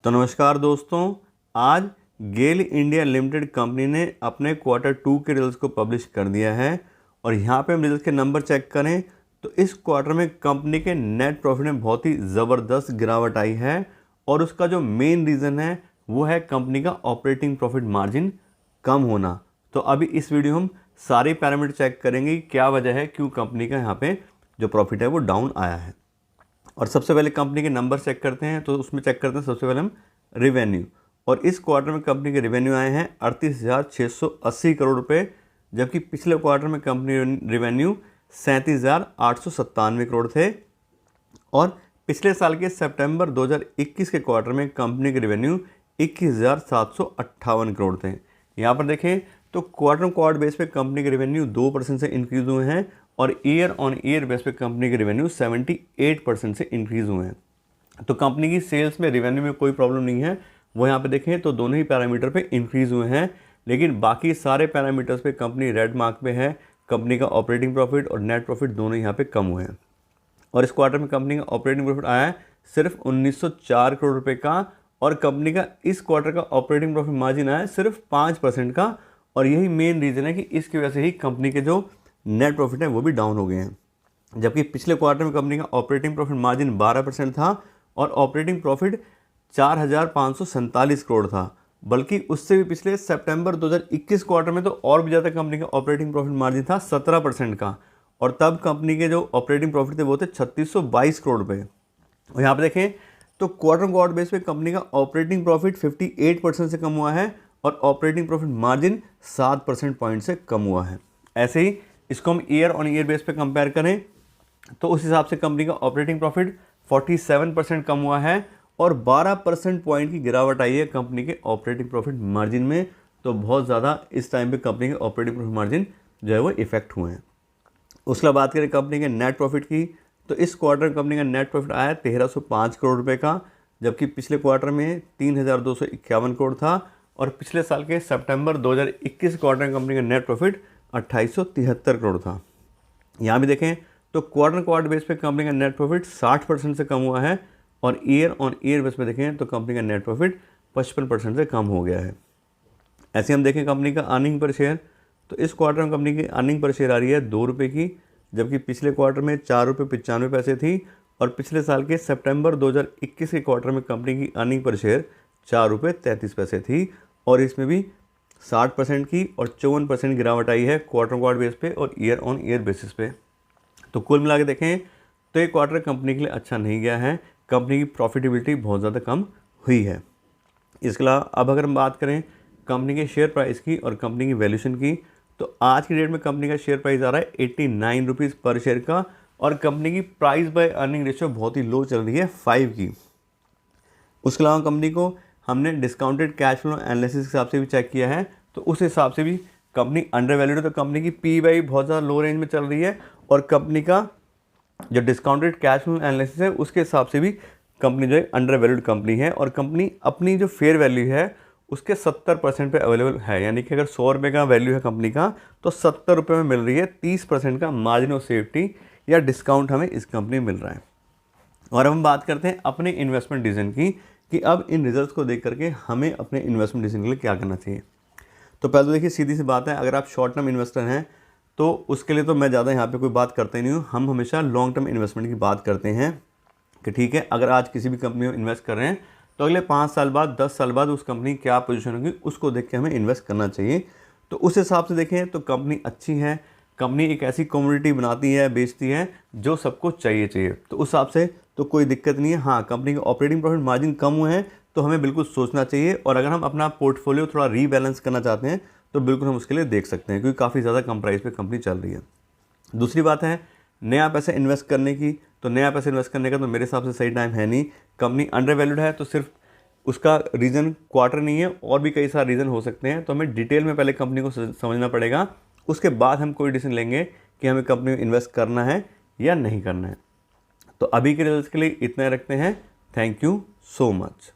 तो नमस्कार दोस्तों, आज गेल इंडिया लिमिटेड कंपनी ने अपने Q2 के रिजल्ट्स को पब्लिश कर दिया है। और यहाँ पे हम रिजल्ट के नंबर चेक करें तो इस क्वार्टर में कंपनी के नेट प्रॉफिट में बहुत ही ज़बरदस्त गिरावट आई है। और उसका जो मेन रीज़न है वो है कंपनी का ऑपरेटिंग प्रॉफिट मार्जिन कम होना। तो अभी इस वीडियो हम सारे पैरामीटर चेक करेंगे क्या वजह है, क्यों कंपनी का यहाँ पे जो प्रॉफिट है वो डाउन आया है। और सबसे पहले कंपनी के नंबर चेक करते हैं, तो उसमें चेक करते हैं सबसे पहले हम रिवेन्यू। और इस क्वार्टर में कंपनी के रिवेन्यू आए हैं 38,680 करोड़ रुपए, जबकि पिछले क्वार्टर में कंपनी रिवेन्यू 37,897 करोड़ थे। और पिछले साल के सितंबर 2021 के क्वार्टर में कंपनी के रिवेन्यू 21,758 करोड़ थे। यहाँ पर देखें तो क्वार्टर बेस पे कंपनी के रिवेन्यू 2% से इंक्रीज हुए हैं और ईयर ऑन ईयर बेस पे कंपनी के रिवेन्यू 78% से इंक्रीज हुए हैं। तो कंपनी की सेल्स में रिवेन्यू में कोई प्रॉब्लम नहीं है, वो यहाँ पे देखें तो दोनों ही पैरामीटर पे इंक्रीज हुए हैं। लेकिन बाकी सारे पैरामीटर्स पे कंपनी रेड मार्क पे है। कंपनी का ऑपरेटिंग प्रॉफिट और नेट प्रॉफिट दोनों यहाँ पे कम हुए हैं। और इस क्वार्टर में कंपनी का ऑपरेटिंग प्रॉफिट आया है सिर्फ 1904 करोड़ रुपये का। और कंपनी का इस क्वार्टर का ऑपरेटिंग प्रॉफिट मार्जिन आया है सिर्फ 5% का। और यही मेन रीज़न है कि इसकी वजह से ही कंपनी के जो नेट प्रॉफिट है वो भी डाउन हो गए हैं। जबकि पिछले क्वार्टर में कंपनी का ऑपरेटिंग प्रॉफिट मार्जिन 12% था और ऑपरेटिंग प्रॉफिट 4,547 करोड़ था। बल्कि उससे भी पिछले सितंबर 2021 क्वार्टर में तो और भी ज़्यादा कंपनी का ऑपरेटिंग प्रॉफिट मार्जिन था 17% का। और तब कंपनी के जो ऑपरेटिंग प्रॉफिट थे वो थे 3622 करोड़ रुपये। और यहाँ पे देखें तो क्वार्टर बेस पे कंपनी का ऑपरेटिंग प्रॉफिट 58% से कम हुआ है और ऑपरेटिंग प्रॉफिट मार्जिन 7% पॉइंट से कम हुआ है। ऐसे ही इसको हम ईयर ऑन ईयर बेस पे कंपेयर करें तो उस हिसाब से कंपनी का ऑपरेटिंग प्रॉफिट 47% कम हुआ है और 12% पॉइंट की गिरावट आई है कंपनी के ऑपरेटिंग प्रॉफिट मार्जिन में। तो बहुत ज़्यादा इस टाइम पे कंपनी के ऑपरेटिंग प्रॉफिट मार्जिन जो है वो इफेक्ट हुए हैं। उसके बाद बात करें कंपनी के नेट प्रॉफिट की, तो इस क्वार्टर कंपनी का नेट प्रॉफिट आया 1,305 करोड़ रुपये का, जबकि पिछले क्वार्टर में 3,251 करोड़ था। और पिछले साल के सितंबर 2021 क्वार्टर में कंपनी का नेट प्रॉफिट 2,873 करोड़ था। यहाँ भी देखें तो क्वार्टर बेस पे कंपनी का नेट प्रॉफिट 60% से कम हुआ है और ईयर ऑन ईयर बेस पे देखें तो कंपनी का नेट प्रॉफिट 55% से कम हो गया है। ऐसे हम देखें कंपनी का अर्निंग पर शेयर, तो इस क्वार्टर में कंपनी की अर्निंग पर शेयर आ रही है 2 रुपये की, जबकि पिछले क्वार्टर में 4,95 थी। और पिछले साल के सितंबर 2021 के क्वार्टर में कंपनी की अर्निंग पर शेयर 4,33 थी। और इसमें भी 60% की और 54% गिरावट आई है क्वार्टर बेस पे और ईयर ऑन ईयर बेसिस पे। तो कुल मिला के देखें तो ये क्वार्टर कंपनी के लिए अच्छा नहीं गया है। कंपनी की प्रॉफिटेबिलिटी बहुत ज़्यादा कम हुई है। इसके अलावा अब अगर हम बात करें कंपनी के शेयर प्राइस की और कंपनी की वैल्यूशन की, तो आज की डेट में कंपनी का शेयर प्राइस आ रहा है 89 रुपीज़ पर शेयर का। और कंपनी की प्राइस बाय अर्निंग रेशियो बहुत ही लो चल रही है 5 की। उसके अलावा कंपनी को हमने डिस्काउंटेड कैश फ्लो एनालिसिस के हिसाब से भी चेक किया है, तो उस हिसाब से भी कंपनी अंडर वैल्यूड है। तो कंपनी की पी वाई बहुत ज़्यादा लो रेंज में चल रही है और कंपनी का जो डिस्काउंटेड कैश फ्लो एनालिसिस है उसके हिसाब से भी कंपनी जो है अंडर वैल्यूड कंपनी है। और कंपनी अपनी जो फेयर वैल्यू है उसके 70% पे अवेलेबल है। यानी कि अगर 100 रुपये का वैल्यू है कंपनी का तो 70 रुपये में मिल रही है। 30% का मार्जिन ऑफ सेफ्टी या डिस्काउंट हमें इस कंपनी में मिल रहा है। और अब हम बात करते हैं अपने इन्वेस्टमेंट डिसीजन की कि अब इन रिजल्ट्स को देख करके हमें अपने इन्वेस्टमेंट डिसीजन के लिए क्या करना चाहिए। तो पहले तो देखिए सीधी सी बात है, अगर आप शॉर्ट टर्म इन्वेस्टर हैं तो उसके लिए तो मैं ज़्यादा यहाँ पे कोई बात करता ही नहीं हूँ। हम हमेशा लॉन्ग टर्म इन्वेस्टमेंट की बात करते हैं कि ठीक है, अगर आज किसी भी कंपनी में इन्वेस्ट कर रहे हैं तो अगले 5 साल बाद 10 साल बाद उस कंपनी की क्या पोजीशन होगी उसको देख के हमें इन्वेस्ट करना चाहिए। तो उस हिसाब से देखें तो कंपनी अच्छी है, कंपनी एक ऐसी कमोडिटी बनाती है बेचती है जो सबको चाहिए। तो उस हिसाब से तो कोई दिक्कत नहीं है। हाँ, कंपनी के ऑपरेटिंग प्रॉफिट मार्जिन कम हुए हैं तो हमें बिल्कुल सोचना चाहिए। और अगर हम अपना पोर्टफोलियो थोड़ा रीबैलेंस करना चाहते हैं तो बिल्कुल हम उसके लिए देख सकते हैं, क्योंकि काफ़ी ज़्यादा कम प्राइस पे कंपनी चल रही है। दूसरी बात है नया पैसा इन्वेस्ट करने की, तो नया पैसा इन्वेस्ट करने का तो मेरे हिसाब से सही टाइम है नहीं। कंपनी अंडर वैल्यूड है तो सिर्फ उसका रीज़न क्वार्टर नहीं है, और भी कई सारे रीज़न हो सकते हैं। तो हमें डिटेल में पहले कंपनी को समझना पड़ेगा, उसके बाद हम कोई डिसीजन लेंगे कि हमें कंपनी में इन्वेस्ट करना है या नहीं करना है। तो अभी के रिजल्ट्स के लिए इतना रखते हैं। Thank you so much.